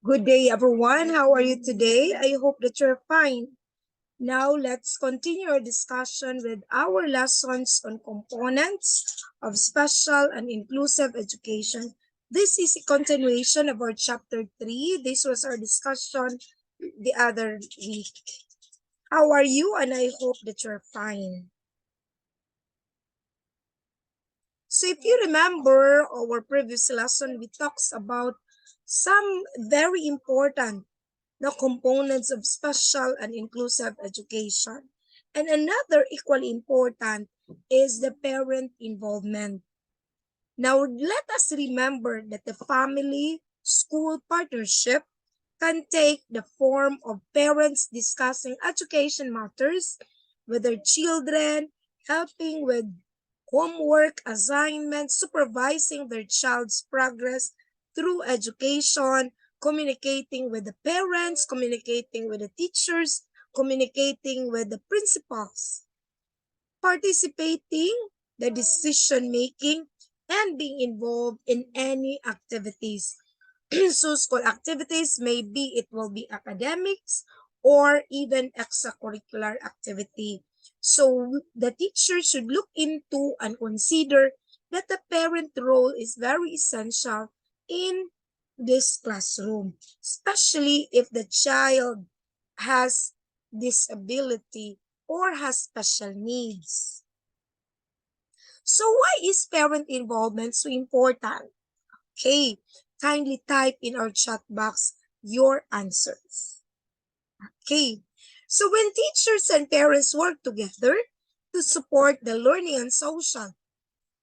Good day, everyone. How are you today? I hope that you're fine. Now, let's continue our discussion with our lessons on components of special and inclusive education. This is a continuation of our chapter 3. This was our discussion the other week. How are you? And I hope that you're fine. So if you remember our previous lesson, we talked about some very important components of special and inclusive education. And another equally important is the parent involvement. Now, let us remember that the family-school partnership can take the form of parents discussing education matters with their children, helping with homework assignments, supervising their child's progress through education, communicating with the parents, communicating with the teachers, communicating with the principals, participating the decision making, and being involved in any activities. So school activities, maybe it will be academics or even extracurricular activity. So the teacher should look into and consider that the parent role is very essential in this classroom, especially if the child has disability or has special needs. So why is parent involvement so important? Okay, kindly type in our chat box your answers. Okay, so when teachers and parents work together to support the learning and social,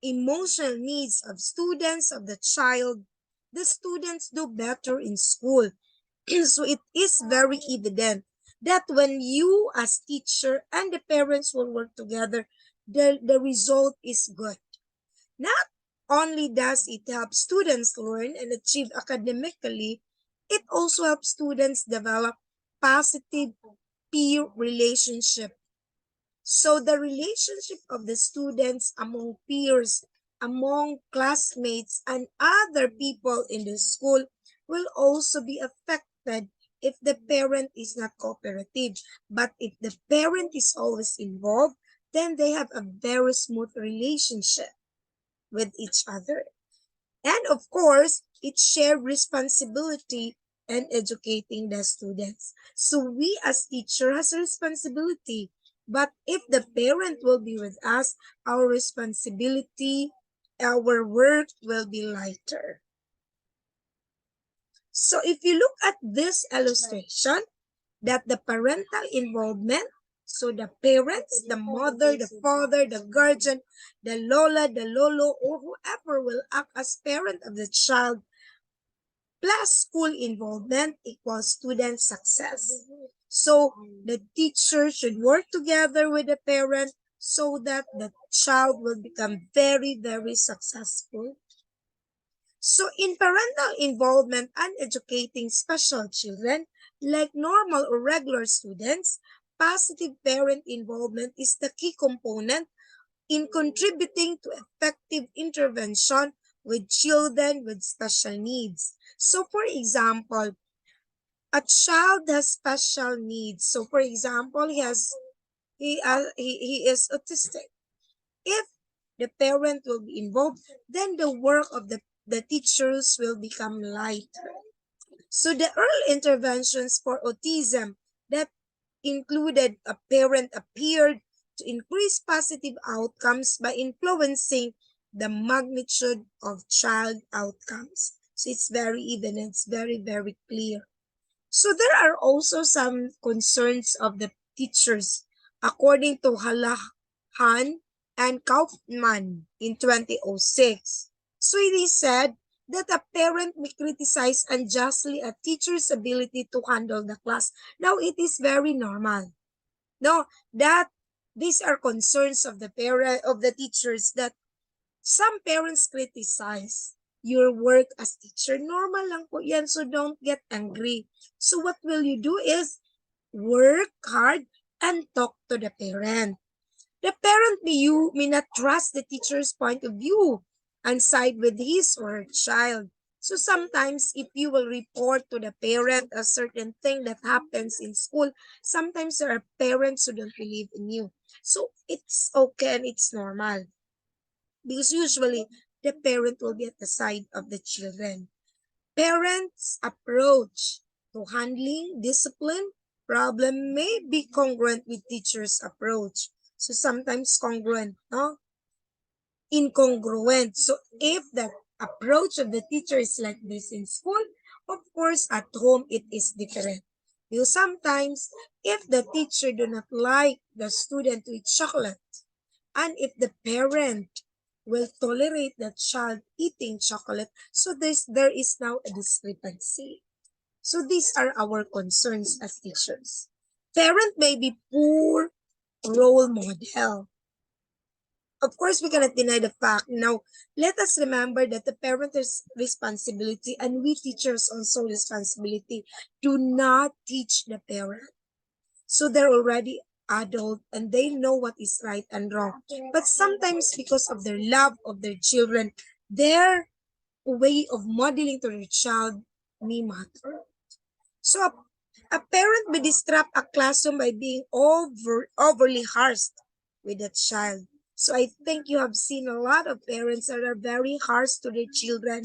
emotional needs of students, of the child, the students do better in school. So it is very evident that when you as teacher and the parents will work together, the result is good. Not only does it help students learn and achieve academically, it also helps students develop positive peer relationship. So the relationship of the students among peers, among classmates, and other people in the school will also be affected if the parent is not cooperative. But if the parent is always involved, then they have a very smooth relationship with each other. And of course, it's shared responsibility and educating the students. So we as teacher has a responsibility. But if the parent will be with us, our responsibility, our work will be lighter. So if you look at this illustration, that the parental involvement, so the parents, the mother, the father, the guardian, the lola, the lolo, or whoever will act as parent of the child, plus school involvement equals student success. So the teacher should work together with the parent so that the child will become very, very successful. So in parental involvement and educating special children, like normal or regular students, positive parent involvement is the key component in contributing to effective intervention with children with special needs. So for example, a child has special needs. So for example, he is autistic. If the parent will be involved, then the work of the teachers will become lighter. So the early interventions for autism that included a parent appeared to increase positive outcomes by influencing the magnitude of child outcomes. So it's very even, it's very, very clear. So there are also some concerns of the teachers according to HALLAH and KAUFFMAN in 2006. So it is said that a parent may criticize unjustly a teacher's ability to handle the class. Now, it is very normal. No, that these are concerns of the teachers, that some parents criticize your work as teacher. Normal lang po yan, so don't get angry. So what will you do is work hard and talk to the parent. The parent may not trust the teacher's point of view and side with his or her child. So sometimes if you will report to the parent a certain thing that happens in school, sometimes there are parents who don't believe in you. So it's okay and it's normal because usually the parent will be at the side of the children. Parents' approach to handling discipline problem may be congruent with teachers' approach. So sometimes congruent, no? Incongruent. So if the approach of the teacher is like this in school, of course at home it is different. Because sometimes if the teacher do not like the student to eat chocolate, and if the parent will tolerate the child eating chocolate, so there is now a discrepancy. So these are our concerns as teachers. Parent may be poor role model. Of course, we cannot deny the fact. Now, let us remember that the parent is responsibility and we teachers also responsibility. Do not teach the parent. So they're already adult and they know what is right and wrong. But sometimes because of their love of their children, their way of modeling to their child may matter. So a parent may disrupt a classroom by being overly harsh with a child. So I think you have seen a lot of parents that are very harsh to their children.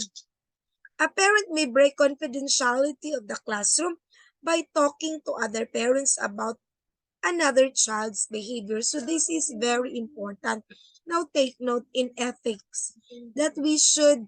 A parent may break confidentiality of the classroom by talking to other parents about another child's behavior. So this is very important. Now take note in ethics that we should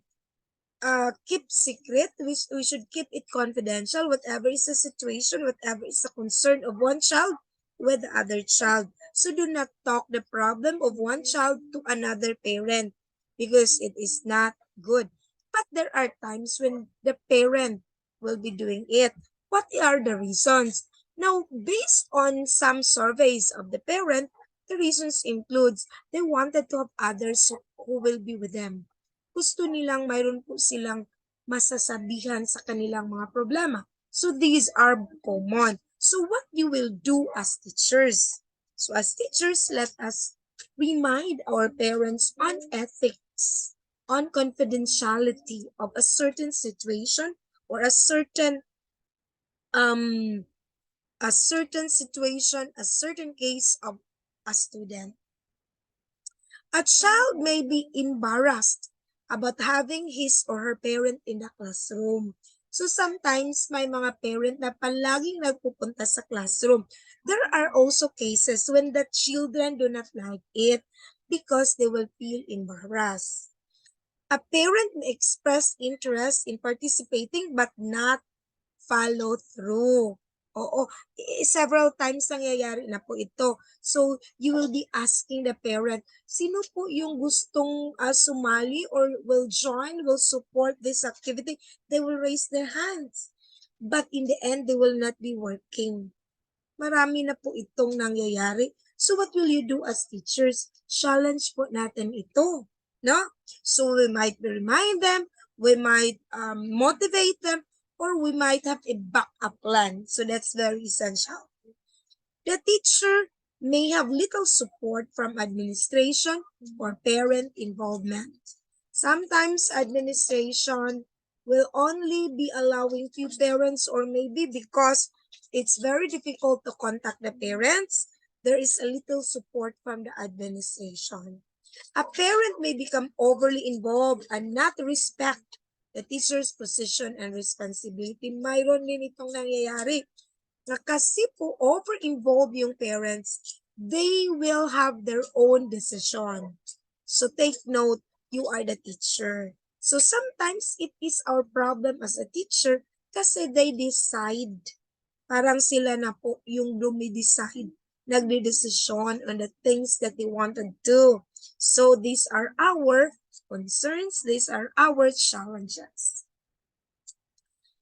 keep secret. We should keep it confidential, whatever is the situation, whatever is the concern of one child with the other child. So do not talk the problem of one child to another parent because it is not good. But there are times when the parent will be doing it. What are the reasons? Now, based on some surveys of the parent, the reasons includes they wanted to have others who will be with them. Gusto nilang mayroon po silang masasabihan sa kanilang mga problema. So these are common. So what you will do as teachers? So as teachers, let us remind our parents on ethics, on confidentiality of a certain situation or um a certain situation, a certain case of a student. A child may be embarrassed about having his or her parent in the classroom. So sometimes may mga parent na palaging nagpupunta sa classroom. There are also cases when the children do not like it because they will feel embarrassed. A parent may express interest in participating but not follow through. Oo, several times nangyayari na po ito. So, you will be asking the parent, sino po yung gustong sumali or will join, will support this activity? They will raise their hands. But in the end, they will not be working. Marami na po itong nangyayari. So, what will you do as teachers? Challenge po natin ito. No? So, we might remind them, we might motivate them, or we might have a backup plan. So that's very essential. The teacher may have little support from administration or parent involvement. Sometimes administration will only be allowing few parents or maybe because it's very difficult to contact the parents, there is a little support from the administration. A parent may become overly involved and not respect the teacher's position and responsibility. Mayroon din itong nangyayari na kasi po over-involved yung parents, they will have their own decision. So take note, you are the teacher. So sometimes it is our problem as a teacher kasi they decide. Parang sila na po yung dumidecide, nagdedesisyon on the things that they want to do. So these are our concerns, these are our challenges.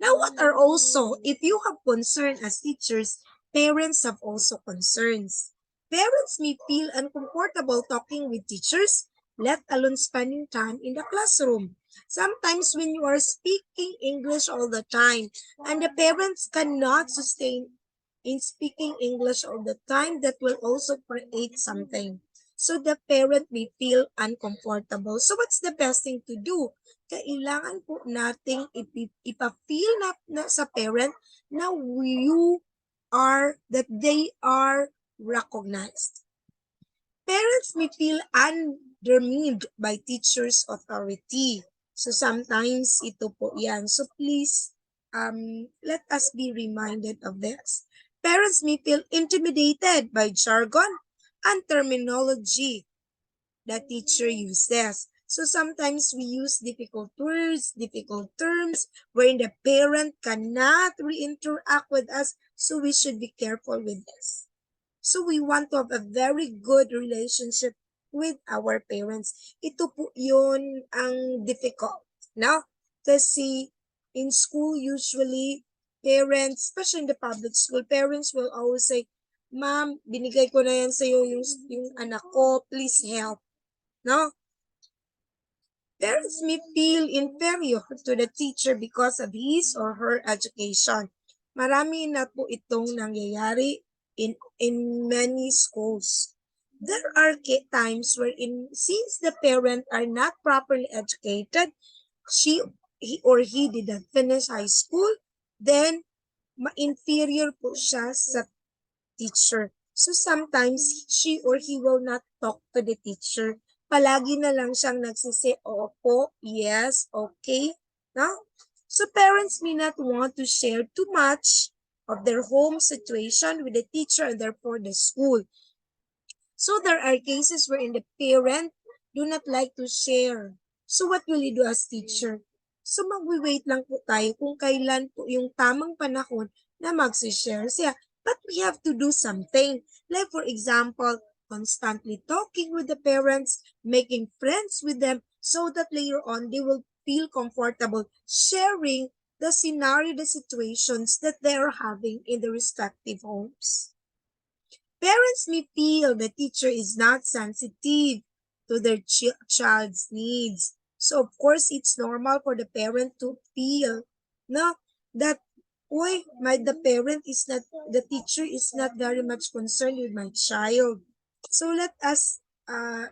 Now, what are also, if you have concern as teachers, parents have also concerns. Parents may feel uncomfortable talking with teachers, let alone spending time in the classroom. Sometimes when you are speaking English all the time and the parents cannot sustain in speaking English all the time, that will also create something. So the parent may feel uncomfortable. So what's the best thing to do? Kailangan po nating ipa-feel na sa parent na that they are recognized. Parents may feel undermined by teachers' authority. So sometimes ito po yan. So please, let us be reminded of this. Parents may feel intimidated by jargon and terminology that teacher uses. So sometimes we use difficult words, difficult terms, wherein the parent cannot re-interact with us. So we should be careful with this. So we want to have a very good relationship with our parents. Ito po yun ang difficult. No? Kasi in school, usually, parents, especially in the public school, parents will always say, Ma'am, binigay ko na yan sa'yo yung anak ko, please help. No? Parents may feel inferior to the teacher because of his or her education. Marami na po itong nangyayari in many schools. There are times wherein since the parents are not properly educated, he or he didn't finish high school, then ma-inferior po siya sa teacher. So sometimes she or he will not talk to the teacher. Palagi na lang siyang nagsisi, opo, yes, okay. No? So parents may not want to share too much of their home situation with the teacher and therefore the school. So there are cases wherein the parent do not like to share. So what will you do as teacher? So magwi-wait lang po tayo kung kailan po yung tamang panahon na mag-share siya. But we have to do something. Like for example, constantly talking with the parents, making friends with them so that later on they will feel comfortable sharing the scenario, the situations that they are having in the respective homes. Parents may feel the teacher is not sensitive to their child's needs. So of course, it's normal for the parent to feel no, that the teacher is not very much concerned with my child. So let us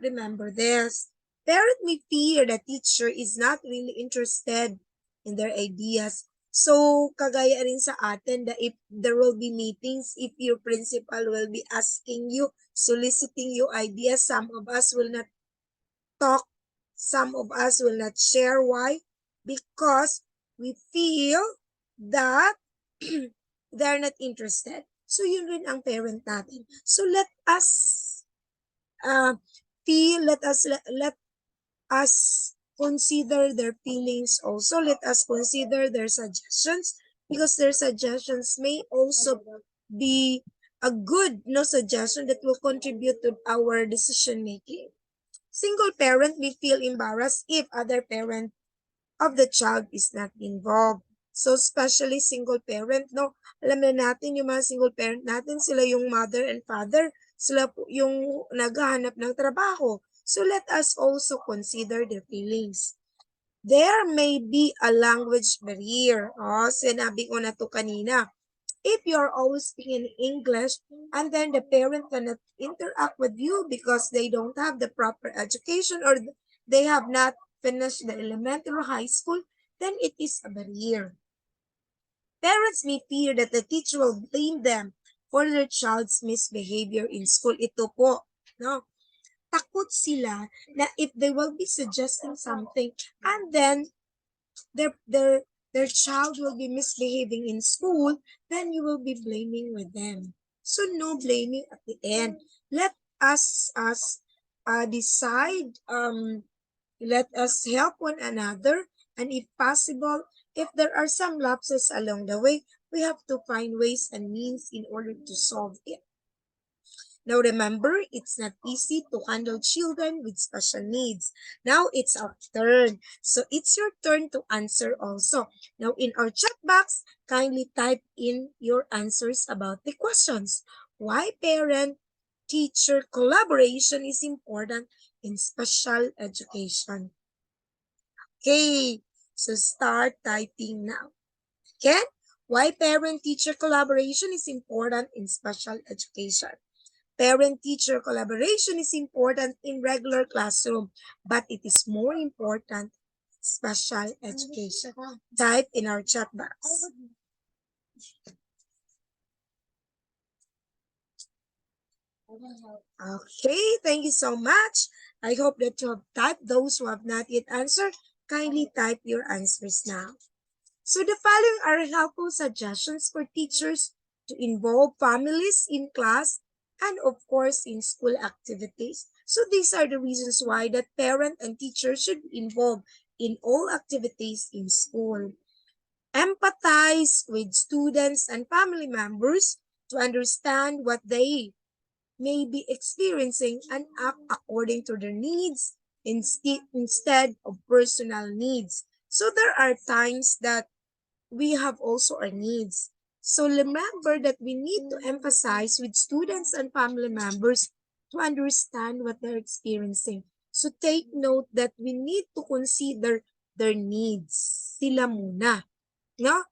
remember this. Parent may fear the teacher is not really interested in their ideas. So, kagaya rin sa atin, that if there will be meetings, if your principal will be asking you, soliciting you ideas, some of us will not talk, some of us will not share. Why? Because we feel that they're not interested. So, yun rin ang parent natin. So, let us let us consider their feelings also. Let us consider their suggestions because their suggestions may also be a good suggestion that will contribute to our decision making. Single parent may feel embarrassed if other parent of the child is not involved. So especially single parent, no? Alam na natin yung mga single parent natin, sila yung mother and father, sila po yung naghahanap ng trabaho. So let us also consider their feelings. There may be a language barrier. Sinabi ko na to kanina. If you're always speaking English and then the parent cannot interact with you because they don't have the proper education or they have not finished the elementary or high school, then it is a barrier. Parents may fear that the teacher will blame them for their child's misbehavior in school. Ito po, no? Takot sila na if they will be suggesting something and then their child will be misbehaving in school, then you will be blaming with them. So no blaming at the end. Let us decide, let us help one another, and if possible, if there are some lapses along the way, we have to find ways and means in order to solve it. Now remember, it's not easy to handle children with special needs. Now it's our turn. So it's your turn to answer also. Now in our chat box, kindly type in your answers about the questions. Why parent-teacher collaboration is important in special education? Okay, so start typing now. Okay? Why parent-teacher collaboration is important in special education? Parent-teacher collaboration is important in regular classroom, but it is more important special education. Type in our chat box. Okay, thank you so much. I hope that you have typed. Those who have not yet answered, kindly type your answers now. So the following are helpful suggestions for teachers to involve families in class and of course in school activities. So these are the reasons why that parent and teacher should be involved in all activities in school. Empathize with students and family members to understand what they may be experiencing and act according to their needs instead of personal needs. So there are times that we have also our needs. So remember that we need to emphasize with students and family members to understand what they're experiencing. So take note that we need to consider their needs. Sila muna. No?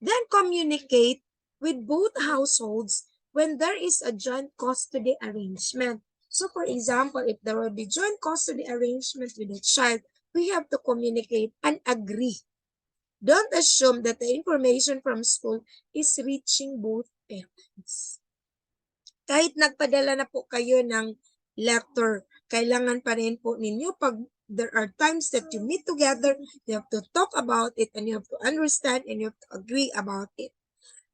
Then communicate with both households when there is a joint custody arrangement. So for example, if there will be joint custody arrangement with a child, we have to communicate and agree. Don't assume that the information from school is reaching both parents. Kahit nagpadala na po kayo ng letter, kailangan pa rin po ninyo pag there are times that you meet together, you have to talk about it and you have to understand and you have to agree about it.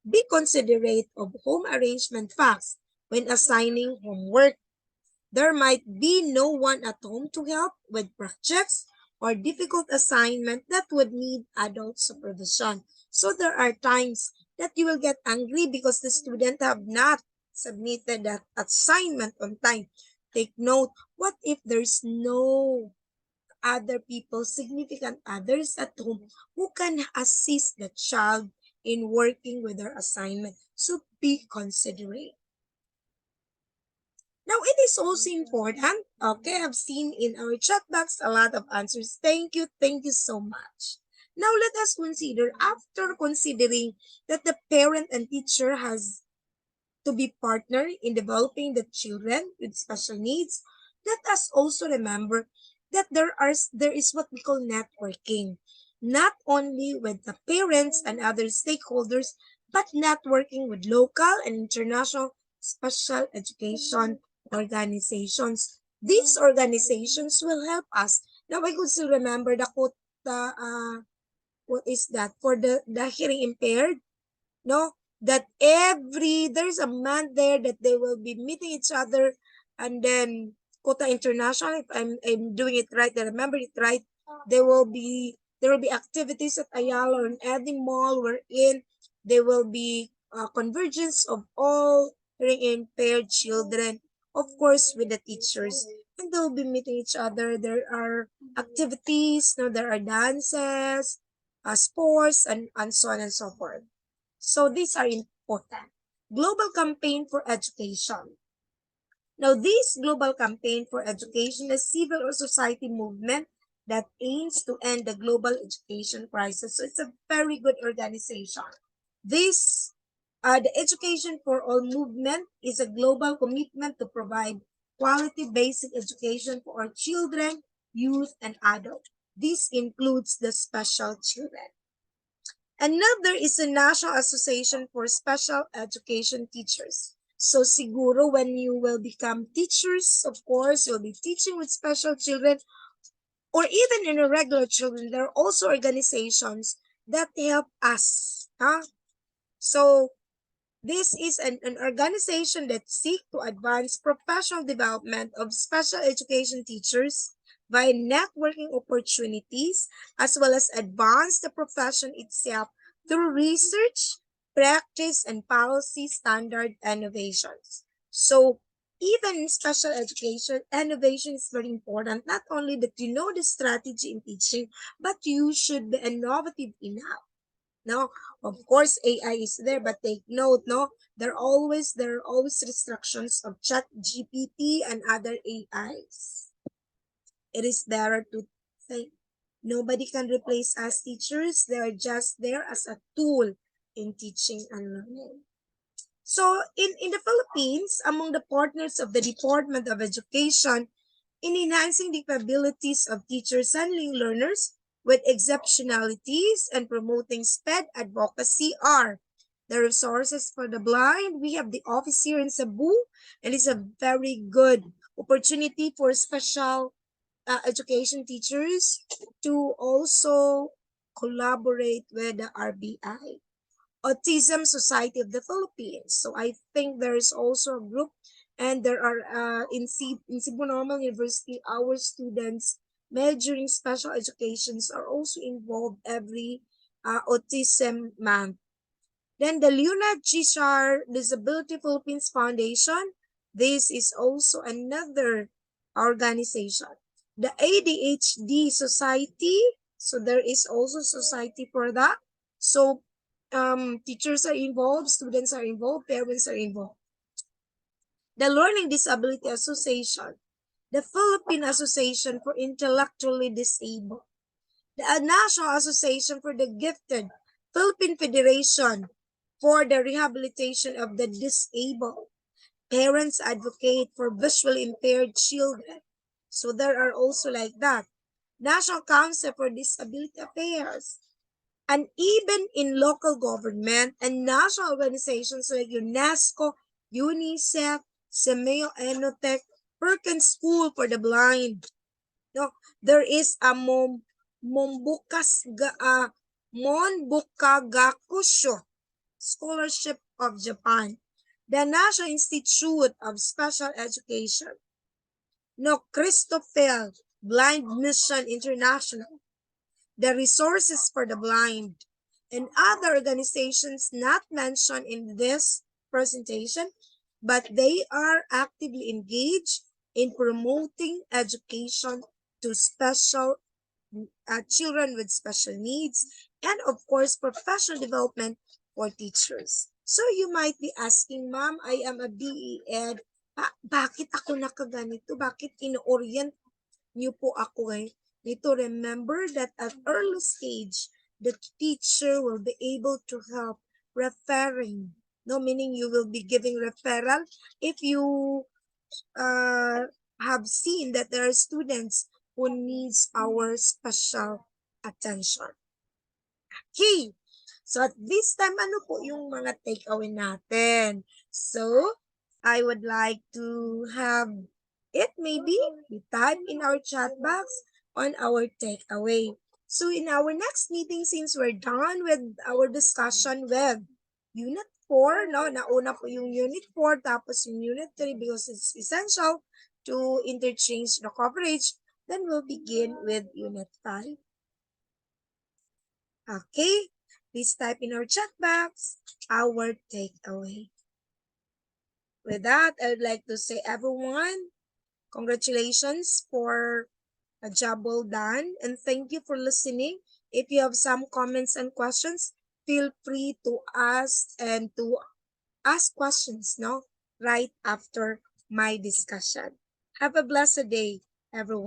Be considerate of home arrangement facts when assigning homework. There might be no one at home to help with projects or difficult assignment that would need adult supervision. So there are times that you will get angry because the student have not submitted that assignment on time. Take note, what if there's no other people, significant others at home who can assist the child in working with their assignment? So be considerate. Now, it is also important. Okay, I've seen in our chat box a lot of answers. Thank you so much. Now, let us consider, after considering that the parent and teacher has to be partner in developing the children with special needs, let us also remember that there is what we call networking, not only with the parents and other stakeholders, but networking with local and international special education organizations. These organizations will help us. Now I could still remember the quote, what is that? For the hearing impaired, no, that there's a month there that they will be meeting each other, and then Kota International, if I'm doing it right, I remember it right, there will be activities at Ayala or in any mall we're in. There will be convergence of all hearing impaired children, of course with the teachers, and they'll be meeting each other. There are activities, no, there are dances, sports, and so on and so forth. So these are important. Global campaign for education. Now, this global campaign for education is civil or society movement that aims to end the global education crisis. So it's a very good organization. The Education for All movement is a global commitment to provide quality basic education for our children, youth, and adults. This includes the special children. Another is the National Association for Special Education Teachers. So siguro when you will become teachers, of course, you'll be teaching with special children or even in a regular children. There are also organizations that help us. So this is an organization that seeks to advance professional development of special education teachers by networking opportunities, as well as advance the profession itself through research, practice, and policy standard innovations. So even in special education, innovation is very important. Not only that you know the strategy in teaching, but you should be innovative enough. No, of course AI is there, but take note, no, there are always restrictions of Chat GPT and other AIs. It is better to say nobody can replace us teachers. They are just there as a tool in teaching and learning. So in the Philippines, among the partners of the Department of Education in enhancing the capabilities of teachers handling learners with exceptionalities and promoting SPED advocacy are the resources for the blind. We have the office here in Cebu, and it's a very good opportunity for special education teachers to also collaborate with the RBI. Autism Society of the Philippines. So I think there is also a group, and there are in Cebu Normal University, our students majoring special educations are also involved every autism month. Then the Leonard Chishar Disability Philippines Foundation. This is also another organization. The ADHD Society. So there is also society for that. So teachers are involved, students are involved, parents are involved. The Learning Disability Association. The Philippine Association for Intellectually Disabled. The National Association for the Gifted. Philippine Federation for the Rehabilitation of the Disabled. Parents advocate for visually impaired children. So there are also like that. National Council for Disability Affairs. And even in local government and national organizations like UNESCO, UNICEF, Semeo Enotech, Perkins School for the Blind. No, there is a Monbukagakusho Scholarship of Japan, the National Institute of Special Education, no, Christoffel Blind Mission International, the Resources for the Blind, and other organizations not mentioned in this presentation, but they are actively engaged in promoting education to special children with special needs, and of course, professional development for teachers. So you might be asking, Ma'am, I am a BE Ed. Bakit ako nakaganito? Bakit ino-orient niyo po ako ngayon? Need to remember that at early stage, the teacher will be able to help referring. No, meaning you will be giving referral if you have seen that there are students who needs our special attention. Okay. So at this time, ano po yung mga takeaway natin? So, I would like to have it maybe we type in our chat box on our takeaway. So in our next meeting, since we're done with our discussion with Unit 4, no, nauna po yung Unit 4, tapos yung Unit 3 because it's essential to interchange the coverage, then we'll begin with Unit 5. Okay, please type in our chat box our takeaway. With that, I would like to say everyone, congratulations for a job well done, and thank you for listening. If you have some comments and questions, feel free to ask questions, no, right after my discussion. Have a blessed day, everyone.